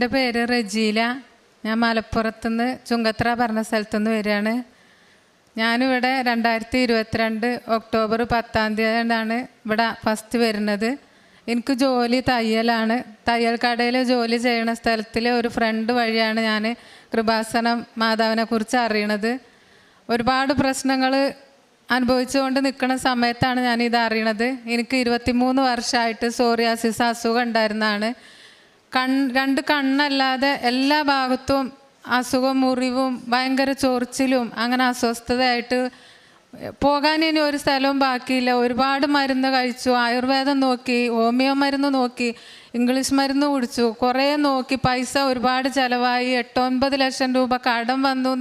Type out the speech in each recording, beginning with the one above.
എൻ്റെ പേര് റജീല. ഞാൻ മലപ്പുറത്തുനിന്ന് ചുങ്കത്ര പറഞ്ഞ സ്ഥലത്തുനിന്ന് വരികയാണ്. ഞാനിവിടെ 2022 ഒക്ടോബർ 10 ഇവിടെ ഫസ്റ്റ് വരുന്നത്. എനിക്ക് ജോലി തയ്യലാണ്. തയ്യൽ കടയിൽ ജോലി ചെയ്യുന്ന സ്ഥലത്തിലെ ഒരു ഫ്രണ്ട് വഴിയാണ് ഞാൻ കൃപാസനം മാതാവിനെ കുറിച്ച് അറിയണത്. ഒരുപാട് പ്രശ്നങ്ങൾ അനുഭവിച്ചുകൊണ്ട് നിൽക്കുന്ന സമയത്താണ് ഞാനിത് അറിയണത്. എനിക്ക് 23 വർഷമായിട്ട് സോറിയാസിസ് അസുഖം ഉണ്ടായിരുന്നതാണ്. രണ്ട് കണ്ണല്ലാതെ എല്ലാ ഭാഗത്തും അസുഖം, മുറിവും ഭയങ്കര ചൊറിച്ചിലും അങ്ങനെ അസ്വസ്ഥതയായിട്ട് പോകാൻ ഇനി ഒരു സ്ഥലവും ബാക്കിയില്ല. ഒരുപാട് മരുന്ന് കഴിച്ചു, ആയുർവേദം നോക്കി, ഹോമിയോ മരുന്ന് നോക്കി, ഇംഗ്ലീഷ് മരുന്ന് കുടിച്ചു, കുറേ നോക്കി. പൈസ ഒരുപാട് ചിലവായി. 8-9 ലക്ഷം രൂപ കടം വന്നു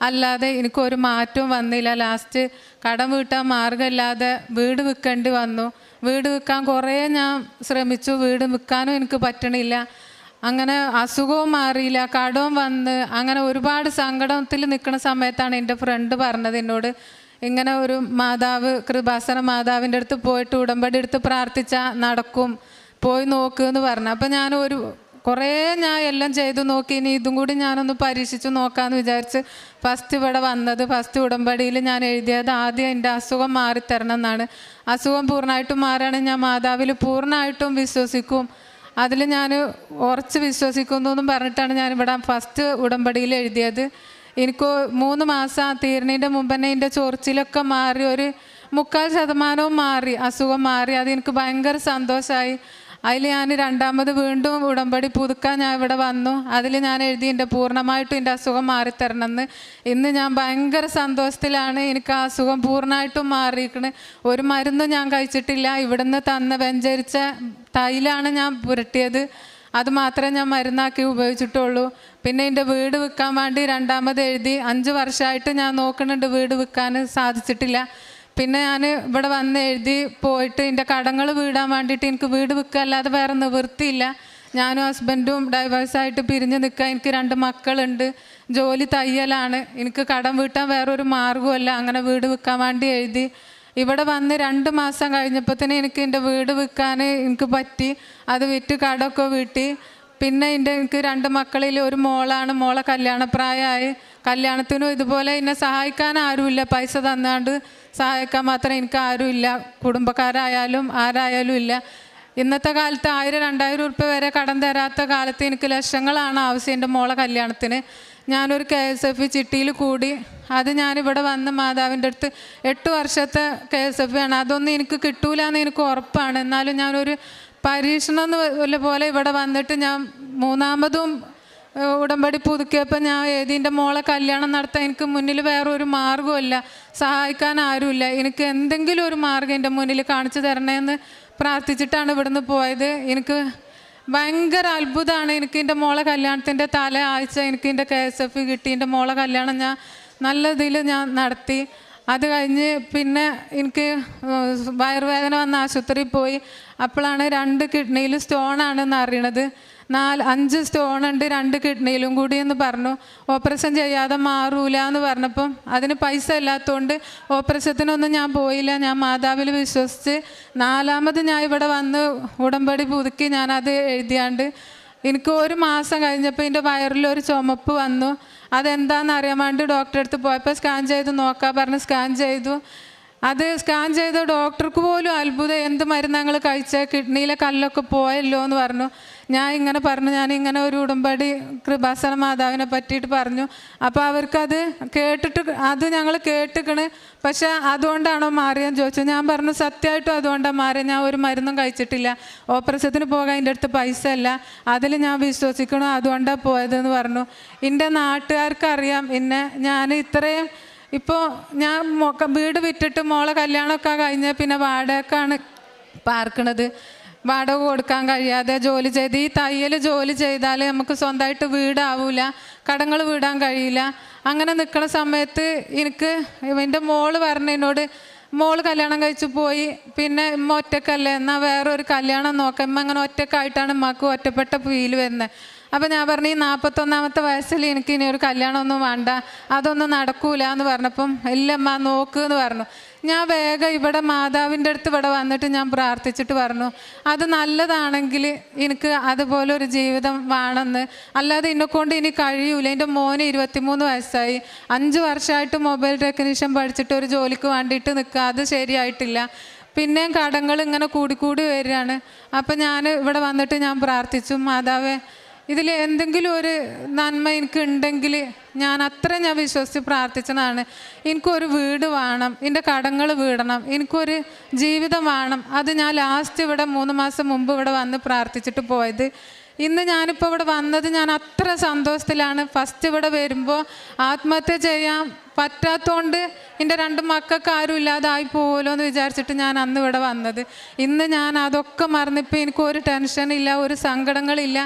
അല്ലാതെ എനിക്കൊരു മാറ്റവും വന്നില്ല. ലാസ്റ്റ് കടം വീട്ടാൻ മാർഗമില്ലാതെ വീട് വിൽക്കേണ്ടി വന്നു. വീട് വിൽക്കാൻ കുറേ ഞാൻ ശ്രമിച്ചു, വീട് വിൽക്കാനും എനിക്ക് പറ്റണില്ല. അങ്ങനെ അസുഖവും മാറിയില്ല, കടവും വന്ന് അങ്ങനെ ഒരുപാട് സങ്കടത്തിൽ നിൽക്കുന്ന സമയത്താണ് എൻ്റെ ഫ്രണ്ട് പറഞ്ഞത് എന്നോട്, ഇങ്ങനെ ഒരു മാതാവ്, കൃപാസന മാതാവിൻ്റെ അടുത്ത് പോയിട്ട് ഉടമ്പടി എടുത്ത് പ്രാർത്ഥിച്ചാൽ നടക്കും, പോയി നോക്കുമെന്ന് പറഞ്ഞു. അപ്പം ഞാൻ കുറേ ഞാൻ എല്ലാം ചെയ്തു നോക്കി. ഇനി ഇതും കൂടി ഞാനൊന്ന് പരീക്ഷിച്ച് നോക്കാമെന്ന് വിചാരിച്ച് ഫസ്റ്റ് ഇവിടെ വന്നത്. ഫസ്റ്റ് ഉടമ്പടിയിൽ ഞാൻ എഴുതിയത് ആദ്യം എൻ്റെ അസുഖം മാറിത്തരണം എന്നാണ്. അസുഖം പൂർണ്ണമായിട്ടും മാറുകയാണെങ്കിൽ ഞാൻ മാതാവിൽ പൂർണ്ണമായിട്ടും വിശ്വസിക്കും, അതിൽ ഞാൻ ഉറച്ച് വിശ്വസിക്കുന്നു എന്നും പറഞ്ഞിട്ടാണ് ഞാനിവിടെ ഫസ്റ്റ് ഉടമ്പടിയിൽ എഴുതിയത്. എനിക്ക് 3 മാസം തീരുന്നതിൻ്റെ മുമ്പ് തന്നെ എൻ്റെ ചൊറിച്ചിലൊക്കെ മാറി, ഒരു 3/4% മാറി, അസുഖം മാറി. അതെനിക്ക് ഭയങ്കര സന്തോഷമായി. അതിൽ ഞാൻ രണ്ടാമത് വീണ്ടും ഉടമ്പടി പുതുക്കാൻ ഞാൻ ഇവിടെ വന്നു. അതിൽ ഞാൻ എഴുതി എൻ്റെ പൂർണ്ണമായിട്ടും എൻ്റെ അസുഖം മാറിത്തരണമെന്ന്. ഇന്ന് ഞാൻ ഭയങ്കര സന്തോഷത്തിലാണ്. എനിക്ക് ആ അസുഖം പൂർണ്ണമായിട്ടും മാറിയിരിക്കണ്. ഒരു മരുന്നും ഞാൻ കഴിച്ചിട്ടില്ല. ഇവിടുന്ന് തന്ന വെഞ്ചരിച്ച തൈലാണ് ഞാൻ പുരട്ടിയത്. അത് മാത്രമേ ഞാൻ മരുന്നാക്കി ഉപയോഗിച്ചിട്ടുള്ളൂ. പിന്നെ എൻ്റെ വീട് വിൽക്കാൻ വേണ്ടി രണ്ടാമത് എഴുതി. 5 വർഷമായിട്ട് ഞാൻ നോക്കുന്നുണ്ട്, വീട് വിൽക്കാൻ സാധിച്ചിട്ടില്ല. പിന്നെ ഞാൻ ഇവിടെ വന്ന് എഴുതി പോയിട്ട് എൻ്റെ കടങ്ങൾ വീടാൻ വേണ്ടിയിട്ട് എനിക്ക് വീട് വിൽക്കുക അല്ലാതെ വേറെ നിവൃത്തിയില്ല. ഞാനും ഹസ്ബൻഡും ഡൈവേഴ്സായിട്ട് പിരിഞ്ഞ് നിൽക്കുക. എനിക്ക് 2 മക്കളുണ്ട്, ജോലി തയ്യലാണ്. എനിക്ക് കടം വീട്ടാൻ വേറൊരു മാർഗ്ഗമല്ല. അങ്ങനെ വീട് വിൽക്കാൻ വേണ്ടി എഴുതി. ഇവിടെ വന്ന് 2 മാസം കഴിഞ്ഞപ്പോൾ എനിക്ക് എൻ്റെ വീട് വിൽക്കാൻ എനിക്ക് പറ്റി. അത് വിറ്റ് കടമൊക്കെ വീട്ടി. പിന്നെ എനിക്ക് 2 മക്കളിൽ ഒരു മോളാണ്. മോളെ കല്യാണപ്രായമായി. കല്യാണത്തിനും ഇതുപോലെ എന്നെ സഹായിക്കാൻ ആരുമില്ല. പൈസ തന്നാണ്ട് സഹായിക്കാൻ മാത്രം എനിക്ക് ആരുമില്ല. കുടുംബക്കാരായാലും ആരായാലും ഇല്ല. ഇന്നത്തെ കാലത്ത് 1000-2000 ഉറുപ്പ്യ വരെ കടം തരാത്ത കാലത്ത് എനിക്ക് ലക്ഷങ്ങളാണ് ആവശ്യം എൻ്റെ മോളെ കല്യാണത്തിന്. ഞാനൊരു KSF ചിട്ടിയിൽ കൂടി. അത് ഞാനിവിടെ വന്ന് മാതാവിൻ്റെ അടുത്ത് 8 വർഷത്തെ KSF ആണ്. അതൊന്നും എനിക്ക് കിട്ടൂല എന്ന് എനിക്ക് ഉറപ്പാണ്. എന്നാലും ഞാനൊരു പരീക്ഷണം പോലെ ഇവിടെ വന്നിട്ട് ഞാൻ 3ാമതും ഉടമ്പടി പുതുക്കിയപ്പോൾ ഞാൻ എൻ്റെ മോളെ കല്യാണം നടത്താൻ എനിക്ക് മുന്നിൽ വേറൊരു മാർഗ്ഗമില്ല, സഹായിക്കാൻ ആരുമില്ല. എനിക്ക് എന്തെങ്കിലും ഒരു മാർഗ്ഗം എൻ്റെ മുന്നിൽ കാണിച്ചു തരണേന്ന് പ്രാർത്ഥിച്ചിട്ടാണ് ഇവിടുന്ന് പോയത്. എനിക്ക് ഭയങ്കര അത്ഭുതമാണ്. എനിക്ക് എൻ്റെ മോളെ കല്യാണത്തിൻ്റെ തല ആഴ്ച എനിക്ക് എൻ്റെ KSF കിട്ടി. എൻ്റെ മോളെ കല്യാണം ഞാൻ നല്ല ഇതിൽ ഞാൻ നടത്തി. അത് കഴിഞ്ഞ് പിന്നെ എനിക്ക് വയറുവേദന വന്ന ആശുപത്രിയിൽ പോയി. അപ്പോഴാണ് 2 കിഡ്നിയിൽ സ്റ്റോണാണെന്ന് അറിയണത്. 5 സ്റ്റോണുണ്ട് 2 കിഡ്നിയിലും കൂടി എന്ന് പറഞ്ഞു. ഓപ്പറേഷൻ ചെയ്യാതെ മാറൂല എന്ന് പറഞ്ഞപ്പം അതിന് പൈസ ഇല്ലാത്തതുകൊണ്ട് ഓപ്പറേഷത്തിനൊന്നും ഞാൻ പോയില്ല. ഞാൻ മാതാവിൽ വിശ്വസിച്ച് 4ാമത് ഞാൻ ഇവിടെ വന്ന് ഉടമ്പടി പുതുക്കി ഞാനത് എഴുതിയാണ്ട് എനിക്ക് 1 മാസം കഴിഞ്ഞപ്പോൾ എൻ്റെ വയറിലൊരു ചുമപ്പ് വന്നു. അതെന്താണെന്ന് അറിയാൻ വേണ്ടി ഡോക്ടറെ അടുത്ത് പോയപ്പോൾ സ്കാൻ ചെയ്ത് നോക്കാൻ പറഞ്ഞ് സ്കാൻ ചെയ്തു. അത് സ്കാൻ ചെയ്ത ഡോക്ടർക്ക് പോലും അത്ഭുതം, എന്ത് മരുന്ന് ഞങ്ങൾ കഴിച്ചാൽ കിഡ്നിയിലെ കല്ലൊക്കെ പോയല്ലോ എന്ന് പറഞ്ഞു. ഞാനിങ്ങനെ ഒരു ഉടമ്പടി കൃപാസന മാതാവിനെ പറ്റിയിട്ട് പറഞ്ഞു. അപ്പോൾ അവർക്കത് കേട്ടിട്ട് അത് ഞങ്ങൾ കേട്ടിക്കണ്, പക്ഷേ അതുകൊണ്ടാണോ മാറിയെന്ന് ചോദിച്ചു. ഞാൻ പറഞ്ഞു സത്യമായിട്ടും അതുകൊണ്ടാണ് മാറിയത്. ഞാൻ ഒരു മരുന്നും കഴിച്ചിട്ടില്ല, ഓപ്പറേഷത്തിന് പോകാൻ എൻ്റെ അടുത്ത് പൈസ ഇല്ല, അതിൽ ഞാൻ വിശ്വസിക്കണം, അതുകൊണ്ടാണ് പോയതെന്ന് പറഞ്ഞു. എൻ്റെ നാട്ടുകാർക്കറിയാം എന്നെ. ഞാൻ ഇത്രയും ഇപ്പോൾ ഞാൻ വീട് വിറ്റിട്ട് മോളെ കല്യാണമൊക്കെ കഴിഞ്ഞ് പിന്നെ വാടകക്കാണ് പാർക്കണത്. വാടക കൊടുക്കാൻ കഴിയാതെ ജോലി ചെയ്ത്, ഈ തയ്യൽ ജോലി ചെയ്താൽ നമുക്ക് സ്വന്തമായിട്ട് വീടാവില്ല, കടങ്ങൾ വീടാൻ കഴിയില്ല. അങ്ങനെ നിൽക്കുന്ന സമയത്ത് എനിക്ക് എൻ്റെ മോള് പറഞ്ഞതിനോട്, മോള് കല്യാണം കഴിച്ച് പോയി, പിന്നെ ഉമ്മ ഒറ്റക്കല്ലേ, എന്നാൽ വേറൊരു കല്യാണം നോക്കാം. ഉമ്മ അങ്ങനെ ഒറ്റക്കായിട്ടാണ് ഉമ്മക്ക് ഒറ്റപ്പെട്ട ഫീൽ വരുന്നത്. അപ്പം ഞാൻ പറഞ്ഞു, ഈ 41ാമത്തെ വയസ്സിൽ എനിക്ക് ഇനി ഒരു കല്യാണമൊന്നും വേണ്ട, അതൊന്നും നടക്കൂല എന്ന് പറഞ്ഞപ്പം ഇല്ലമ്മ നോക്ക് എന്ന് പറഞ്ഞു. ഞാൻ വേഗം ഇവിടെ മാതാവിൻ്റെ അടുത്ത് ഇവിടെ വന്നിട്ട് ഞാൻ പ്രാർത്ഥിച്ചിട്ട് പറഞ്ഞു, അത് നല്ലതാണെങ്കിൽ എനിക്ക് അതുപോലെ ഒരു ജീവിതം വേണമെന്ന്, അല്ലാതെ എന്നെക്കൊണ്ട് ഇനി കഴിയൂല. എൻ്റെ മോന് 23 വയസ്സായി, 5 വർഷമായിട്ട് മൊബൈൽ ടെക്നീഷ്യൻ പഠിച്ചിട്ട് ഒരു ജോലിക്ക് വേണ്ടിയിട്ട് നിൽക്കുക, അത് ശരിയായിട്ടില്ല. പിന്നെയും കടങ്ങൾ ഇങ്ങനെ കൂടി വരികയാണ്. അപ്പം ഞാൻ ഇവിടെ വന്നിട്ട് ഞാൻ പ്രാർത്ഥിച്ചു, മാതാവേ ഇതിൽ എന്തെങ്കിലും ഒരു നന്മ എനിക്ക് ഉണ്ടെങ്കിൽ ഞാൻ വിശ്വസിച്ച് പ്രാർത്ഥിച്ചതാണ്. എനിക്കൊരു വീട് വേണം, എൻ്റെ കടങ്ങൾ വീടണം, എനിക്കൊരു ജീവിതം വേണം. അത് ഞാൻ ലാസ്റ്റ് ഇവിടെ 3 മാസം മുമ്പ് ഇവിടെ വന്ന് പ്രാർത്ഥിച്ചിട്ട് പോയത്. ഇന്ന് ഞാനിപ്പോൾ ഇവിടെ വന്നത് ഞാൻ അത്ര സന്തോഷത്തിലാണ്. ഫസ്റ്റ് ഇവിടെ വരുമ്പോൾ ആത്മഹത്യ ചെയ്യാൻ പറ്റാത്തതുകൊണ്ട് എൻ്റെ 2 മക്കൾക്ക് ആരും ഇല്ലാതായി പോകുമല്ലോ എന്ന് വിചാരിച്ചിട്ട് ഞാൻ അന്ന് ഇവിടെ വന്നത്. ഇന്ന് ഞാൻ അതൊക്കെ മറന്നിപ്പോൾ എനിക്കൊരു ടെൻഷനില്ല, ഒരു സങ്കടങ്ങളില്ല.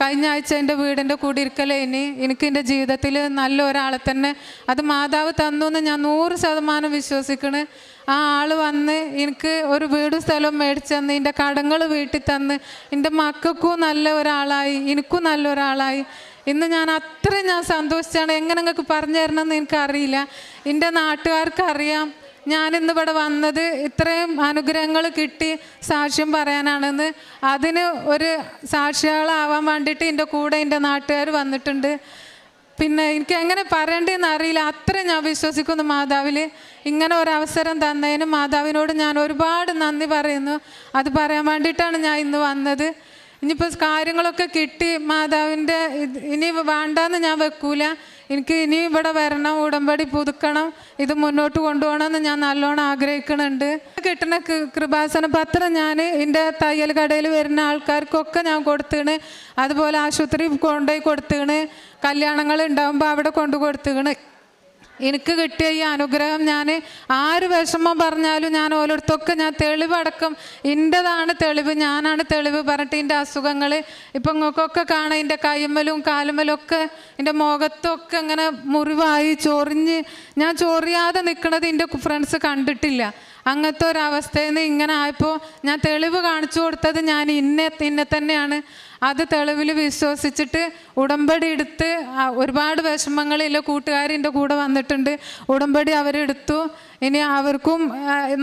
കഴിഞ്ഞ ആഴ്ച എൻ്റെ വീടിൻ്റെ കുടിയിരിക്കലേനി. എനിക്ക് എൻ്റെ ജീവിതത്തിൽ നല്ല ഒരാളെ തന്നെ അത് മാതാവ് തന്നു എന്ന് ഞാൻ 100% വിശ്വസിക്കണ്. ആ ആൾ വന്ന് എനിക്ക് ഒരു വീട് സ്ഥലം മേടിച്ച് തന്ന്, എൻ്റെ കടങ്ങൾ വീട്ടിൽ തന്ന്, എൻ്റെ മക്കൾക്കും നല്ല ഒരാളായി, എനിക്കും നല്ല ഒരാളായി. ഇന്ന് ഞാൻ സന്തോഷിച്ചാണ്. എങ്ങനെ നിങ്ങൾക്ക് പറഞ്ഞു തരണമെന്ന് എനിക്കറിയില്ല. എൻ്റെ നാട്ടുകാർക്കറിയാം ഞാനിന്നിവിടെ വന്നത് ഇത്രയും അനുഗ്രഹങ്ങൾ കിട്ടി സാക്ഷ്യം പറയാനാണെന്ന്. അതിന് ഒരു സാക്ഷികളാവാൻ വേണ്ടിയിട്ട് എൻ്റെ കൂടെ എൻ്റെ നാട്ടുകാർ വന്നിട്ടുണ്ട്. പിന്നെ എനിക്ക് എങ്ങനെ പറയേണ്ടതെന്ന് അറിയില്ല, അത്രയും ഞാൻ വിശ്വസിക്കുന്നു മാതാവിൽ. ഇങ്ങനെ ഒരവസരം തന്നതിന് മാതാവിനോട് ഞാൻ ഒരുപാട് നന്ദി പറയുന്നു. അത് പറയാൻ വേണ്ടിയിട്ടാണ് ഞാൻ ഇന്ന് വന്നത്. ഇനിയിപ്പോൾ കാര്യങ്ങളൊക്കെ കിട്ടി, മാതാവിൻ്റെ ഇനി വേണ്ടാന്ന് ഞാൻ വെക്കൂല. എനിക്ക് ഇനി ഇവിടെ വരണം, ഉടമ്പടി പുതുക്കണം, ഇത് മുന്നോട്ട് കൊണ്ടുപോകണമെന്ന് ഞാൻ നല്ലോണം ആഗ്രഹിക്കുന്നുണ്ട്. കിട്ടുന്ന കൃപാസന പത്രം ഞാൻ എൻ്റെ തയ്യൽ കടയിൽ വരുന്ന ആൾക്കാർക്കൊക്കെ ഞാൻ കൊടുത്തേണ്. അതുപോലെ ആശുപത്രി കൊണ്ടുപോയി കൊടുത്തേണ്, കല്യാണങ്ങൾ ഉണ്ടാകുമ്പോൾ അവിടെ കൊണ്ടു കൊടുത്തേണ്. എനിക്ക് കിട്ടിയ ഈ അനുഗ്രഹം ഞാൻ ആര് വിഷമം പറഞ്ഞാലും ഞാൻ ഓരോരുത്തൊക്കെ ഞാൻ തെളിവടക്കം എൻ്റെതാണ് തെളിവ്, ഞാനാണ് തെളിവ് പറഞ്ഞിട്ട് എൻ്റെ അസുഖങ്ങൾ ഇപ്പം നിങ്ങൾക്കൊക്കെ കാണാം. എൻ്റെ കൈമ്മലും കാലുമ്മലും ഒക്കെ എൻ്റെ മുഖത്തൊക്കെ ഇങ്ങനെ മുറിവായി ചൊറിഞ്ഞ് ഞാൻ ചൊറിയാതെ നിൽക്കുന്നത് എൻ്റെ ഫ്രണ്ട്സ് കണ്ടിട്ടില്ല. അങ്ങനത്തെ ഒരവസ്ഥയിൽ നിന്ന് ഇങ്ങനെ ആയപ്പോൾ ഞാൻ തെളിവ് കാണിച്ചു കൊടുത്തത് ഞാൻ ഇന്നെ തന്നെയാണ്. അത് തെളിവിൽ വിശ്വസിച്ചിട്ട് ഉടമ്പടി എടുത്ത് ഒരുപാട് വിഷമങ്ങളില്ല കൂട്ടുകാരിൻ്റെ കൂടെ വന്നിട്ടുണ്ട്. ഉടമ്പടി അവരെടുത്തു. ഇനി അവർക്കും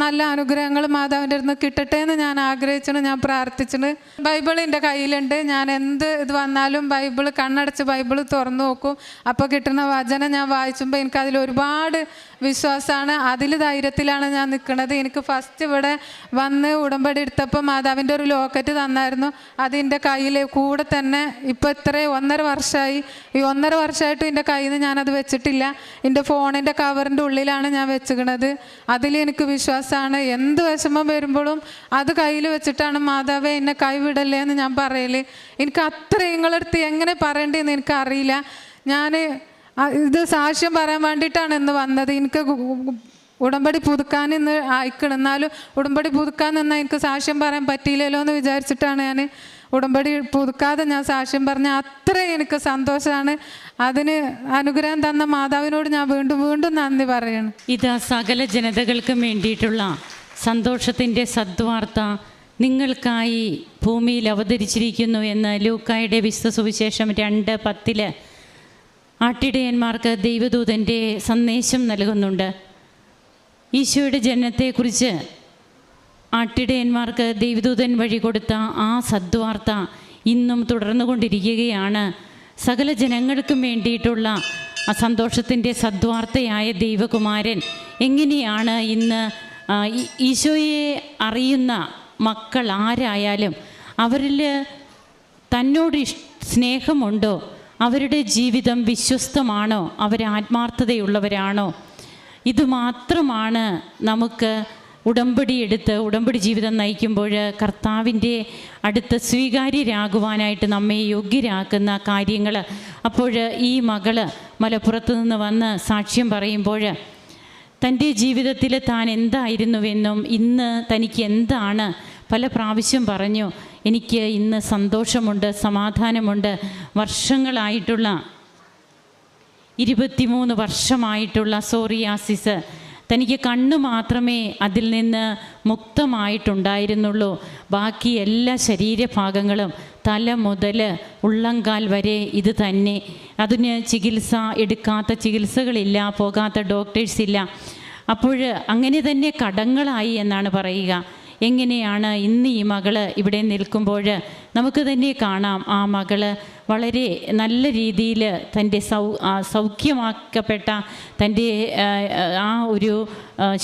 നല്ല അനുഗ്രഹങ്ങൾ മാതാവിൻ്റെ അടുത്ത് കിട്ടട്ടെ എന്ന് ഞാൻ ആഗ്രഹിച്ചിട്ട് ഞാൻ പ്രാർത്ഥിച്ചിട്ട്. ബൈബിൾ എൻ്റെ കയ്യിലുണ്ട്. ഞാൻ എന്ത് ഇത് വന്നാലും ബൈബിൾ കണ്ണടച്ച് ബൈബിൾ തുറന്നു നോക്കും. അപ്പോൾ കിട്ടുന്ന വചനം ഞാൻ വായിച്ചുമ്പോൾ എനിക്കതിൽ ഒരുപാട് വിശ്വാസമാണ്. അതിൽ ധൈര്യത്തിലാണ് ഞാൻ നിൽക്കുന്നത്. എനിക്ക് ഫസ്റ്റ് ഇവിടെ വന്ന് ഉടമ്പടി എടുത്തപ്പോൾ മാതാവിൻ്റെ ഒരു ലോക്കറ്റ് തന്നായിരുന്നു. അതിൻ്റെ കയ്യിൽ കൂടെ തന്നെ ഇപ്പോൾ 1.5 വർഷമായി. ഈ 1.5 വർഷമായിട്ടും എൻ്റെ കയ്യിൽ നിന്ന് ഞാനത് വെച്ചിട്ടില്ല. എൻ്റെ ഫോണിൻ്റെ കവറിൻ്റെ ഉള്ളിലാണ് ഞാൻ വെച്ചിരിക്കണത്. അതിലെനിക്ക് വിശ്വാസമാണ്. എന്ത് വിഷമം വരുമ്പോഴും അത് കയ്യിൽ വെച്ചിട്ടാണ് മാതാവേ എന്നെ കൈവിടല്ലേ എന്ന് ഞാൻ പറയല്. എനിക്ക് അത്ര നിങ്ങളടുത്ത് എങ്ങനെ പറയേണ്ടതെന്ന് എനിക്കറിയില്ല. ഞാൻ ഇത് സാക്ഷ്യം പറയാൻ വേണ്ടിയിട്ടാണ് ഇന്ന് വന്നത്. എനിക്ക് ഉടമ്പടി പുതുക്കാൻ ഇന്ന് അയക്കണം. എന്നാലും ഉടമ്പടി പുതുക്കാൻ നിന്നാൽ എനിക്ക് സാക്ഷ്യം പറയാൻ പറ്റിയില്ലല്ലോ എന്ന് വിചാരിച്ചിട്ടാണ് ഞാൻ ഉടമ്പടി പുതുക്കാതെ ഞാൻ സാക്ഷ്യം പറഞ്ഞ. അത്ര എനിക്ക് സന്തോഷമാണ്. അതിന് അനുഗ്രഹം തന്ന മാതാവിനോട് ഞാൻ വീണ്ടും വീണ്ടും നന്ദി പറയണം. ഇത് സകല ജനതകൾക്കും വേണ്ടിയിട്ടുള്ള സന്തോഷത്തിൻ്റെ സദ്വാർത്ത നിങ്ങൾക്കായി ഭൂമിയിൽ അവതരിച്ചിരിക്കുന്നു എന്ന് ലൂക്കായുടെ വിശുദ്ധ സുവിശേഷം 2:10 ആട്ടിടയന്മാർക്ക് ദൈവദൂതൻ്റെ സന്ദേശം നൽകുന്നുണ്ട്. ഈശോയുടെ ജനനത്തെക്കുറിച്ച് ആട്ടിടയന്മാർക്ക് ദൈവദൂതൻ വഴി കൊടുത്ത ആ സദ്വാർത്ത ഇന്നും തുടർന്നുകൊണ്ടിരിക്കുകയാണ്. സകല ജനങ്ങൾക്കും വേണ്ടിയിട്ടുള്ള ആ സന്തോഷത്തിൻ്റെ സദ്വാർത്തയായ ദൈവകുമാരൻ എങ്ങനെയാണ് ഇന്ന് ഈശോയെ അറിയുന്ന മക്കൾ ആരായാലും അവരിൽ തന്നോട് സ്നേഹമുണ്ടോ, അവരുടെ ജീവിതം വിശ്വസ്തമാണോ, അവർ ആത്മാർത്ഥതയുള്ളവരാണോ, ഇതുമാത്രമാണ് നമുക്ക് ഉടമ്പടി എടുത്ത് ഉടമ്പടി ജീവിതം നയിക്കുമ്പോൾ കർത്താവിൻ്റെ അടുത്ത് സ്വീകാര്യരാകുവാനായിട്ട് നമ്മെ യോഗ്യരാക്കുന്ന കാര്യങ്ങൾ. അപ്പോൾ ഈ മകള് മലപ്പുറത്ത് നിന്ന് വന്ന് സാക്ഷ്യം പറയുമ്പോൾ തൻ്റെ ജീവിതത്തിൽ താൻ എന്തായിരുന്നുവെന്നും ഇന്ന് തനിക്ക് എന്താണ് പല പ്രാവശ്യം പറഞ്ഞു. എനിക്ക് ഇന്ന് സന്തോഷമുണ്ട്, സമാധാനമുണ്ട്. വർഷങ്ങളായിട്ടുള്ള 23 വർഷമായിട്ടുള്ള സോറിയാസിസ്, തനിക്ക് കണ്ണ് മാത്രമേ അതിൽ നിന്ന് മുക്തമായിട്ടുണ്ടായിരുന്നുള്ളൂ. ബാക്കി എല്ലാ ശരീരഭാഗങ്ങളും തല മുതൽ ഉള്ളങ്കാൽ വരെ ഇത് തന്നെ. അതിന് ചികിത്സ എടുക്കാത്ത ചികിത്സകളില്ല, പോകാത്ത ഡോക്ടേഴ്സില്ല. അപ്പോൾ അങ്ങനെ തന്നെ കടങ്ങളായി എന്നാണ് പറയുക. എങ്ങനെയാണ് ഇന്ന് ഈ മകള് ഇവിടെ നിൽക്കുമ്പോൾ നമുക്ക് തന്നെ കാണാം, ആ മകള് വളരെ നല്ല രീതിയിൽ തൻ്റെ സൗഖ്യമാക്കപ്പെട്ട തൻ്റെ ആ ഒരു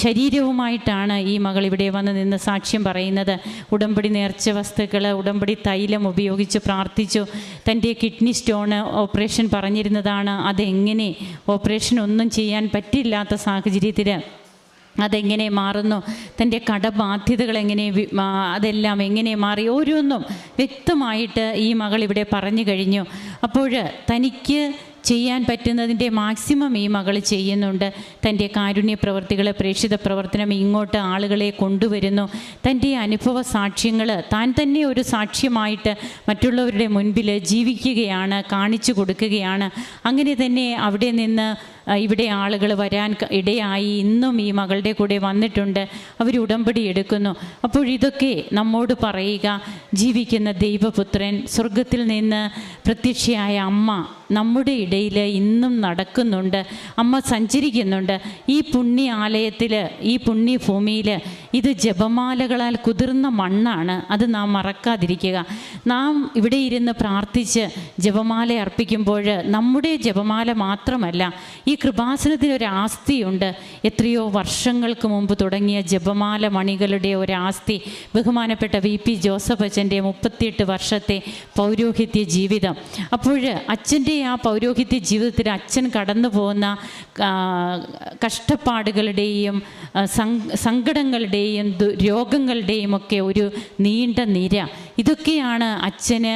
ശരീരവുമായിട്ടാണ് ഈ മകൾ ഇവിടെ വന്ന് നിന്ന് സാക്ഷ്യം പറയുന്നത്. ഉടമ്പടി നേർച്ച വസ്തുക്കൾ, ഉടമ്പടി തൈലം ഉപയോഗിച്ച് പ്രാർത്ഥിച്ചു. തൻ്റെ കിഡ്നി സ്റ്റോണ് ഓപ്പറേഷൻ പറഞ്ഞിരുന്നതാണ്. അതെങ്ങനെ ഓപ്പറേഷൻ ഒന്നും ചെയ്യാൻ പറ്റില്ലാത്ത സാഹചര്യത്തിൽ അതെങ്ങനെ മാറുന്നു, തൻ്റെ കടബാധ്യതകൾ എങ്ങനെ, അതെല്ലാം എങ്ങനെ മാറി, ഓരോന്നും വ്യക്തമായിട്ട് ഈ മകൾ ഇവിടെ പറഞ്ഞു കഴിഞ്ഞു. അപ്പോൾ തനിക്ക് ചെയ്യാൻ പറ്റുന്നതിൻ്റെ മാക്സിമം ഈ മകൾ ചെയ്യുന്നുണ്ട്. തൻ്റെ കാരുണ്യ പ്രവർത്തികൾ, പ്രേക്ഷിത പ്രവർത്തനം ഇങ്ങോട്ട് ആളുകളെ കൊണ്ടുവരുന്നു. തൻ്റെ അനുഭവ സാക്ഷ്യങ്ങൾ താൻ തന്നെ ഒരു സാക്ഷ്യമായിട്ട് മറ്റുള്ളവരുടെ മുൻപിൽ ജീവിക്കുകയാണ്, കാണിച്ചു കൊടുക്കുകയാണ്. അങ്ങനെ തന്നെ അവിടെ നിന്ന് ഇവിടെ ആളുകൾ വരാൻ ഇടയായി. ഇന്നും ഈ മകളുടെ കൂടെ വന്നിട്ടുണ്ട്, അവർ ഉടമ്പടി എടുക്കുന്നു. അപ്പോൾ ഇതൊക്കെ നമ്മോട് പറയുക, ജീവിക്കുന്ന ദൈവപുത്രൻ, സ്വർഗത്തിൽ നിന്ന് പ്രത്യക്ഷയായ അമ്മ നമ്മുടെ ഇടയിൽ ഇന്നും നടക്കുന്നുണ്ട്. അമ്മ സഞ്ചരിക്കുന്നുണ്ട്. ഈ പുണ്യ ആലയത്തിൽ, ഈ പുണ്യഭൂമിയിൽ ഇത് ജപമാലകളാൽ കുതിർന്ന മണ്ണാണ്. അത് നാം മറക്കാതിരിക്കുക. നാം ഇവിടെ ഇരുന്ന് പ്രാർത്ഥിച്ച് ജപമാല അർപ്പിക്കുമ്പോൾ നമ്മുടെ ജപമാല മാത്രമല്ല, ഈ കൃപാസനത്തിനൊരു ആസ്തിയുണ്ട്. എത്രയോ വർഷങ്ങൾക്ക് മുമ്പ് തുടങ്ങിയ ജപമാല മണികളുടെ ഒരാസ്തി. ബഹുമാനപ്പെട്ട VP ജോസഫ് അച്ഛൻ്റെ 38 വർഷത്തെ പൗരോഹിത്യ ജീവിതം. അപ്പോൾ അച്ഛൻ്റെ ആ പൗരോഹിത്യ ജീവിതത്തിൽ അച്ഛൻ കടന്നു പോകുന്ന കഷ്ടപ്പാടുകളുടെയും സങ്കടങ്ങളുടെയും രോഗങ്ങളുടെയും ഒക്കെ ഒരു നീണ്ട നിര, ഇതൊക്കെയാണ് അച്ഛന്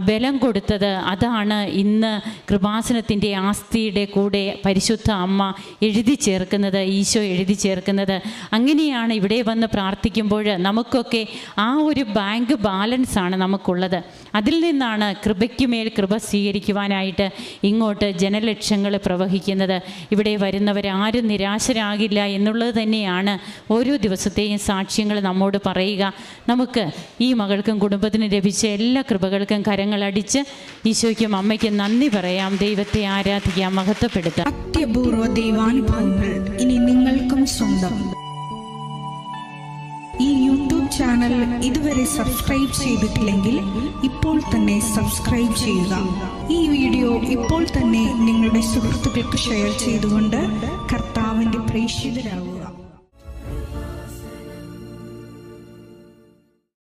ബലം കൊടുത്തത്. അതാണ് ഇന്ന് കൃപാസനത്തിൻ്റെ ആസ്തിയുടെ കൂടെ പരിശുദ്ധ അമ്മ എഴുതി ചേർക്കുന്നത്, ഈശോ എഴുതി ചേർക്കുന്നത്. അങ്ങനെയാണ് ഇവിടെ വന്ന് പ്രാർത്ഥിക്കുമ്പോൾ നമുക്കൊക്കെ ആ ഒരു ബാങ്ക് ബാലൻസ് ആണ് നമുക്കുള്ളത്. അതിൽ നിന്നാണ് കൃപയ്ക്കുമേൽ കൃപ സ്വീകരിക്കുവാനായിട്ട് ഇങ്ങോട്ട് ജനലക്ഷങ്ങൾ പ്രവഹിക്കുന്നത്. ഇവിടെ വരുന്നവരാരും നിരാശരാകില്ല എന്നുള്ളത് തന്നെയാണ് ഓരോ ദിവസത്തെയും സാക്ഷ്യങ്ങൾ നമ്മോട് പറയുക. നമുക്ക് ഈ മകൾക്കും കുടുംബത്തിനും ലഭിച്ച എല്ലാ കൃപകൾക്കും കരങ്ങളടിച്ച് ഈശോയ്ക്കും അമ്മയ്ക്കും നന്ദി പറയാം. ദൈവത്തെ ആരാധിക്കാം, മഹത്വപ്പെടുത്താം. അത്യപൂർവ ദൈവാനുഭവങ്ങൾ ഇനി നിങ്ങൾക്കും സ്വന്തം. ഈ യൂട്യൂബ് ചാനൽ ഇതുവരെ സബ്സ്ക്രൈബ് ചെയ്തിട്ടില്ലെങ്കിൽ ഇപ്പോൾ തന്നെ സബ്സ്ക്രൈബ് ചെയ്യുക. ഈ വീഡിയോ ഇപ്പോൾ തന്നെ നിങ്ങളുടെ സുഹൃത്തുക്കൾക്ക് ഷെയർ ചെയ്തുകൊണ്ട് കർത്താവിൻ്റെ പ്രേക്ഷിതരാകുക.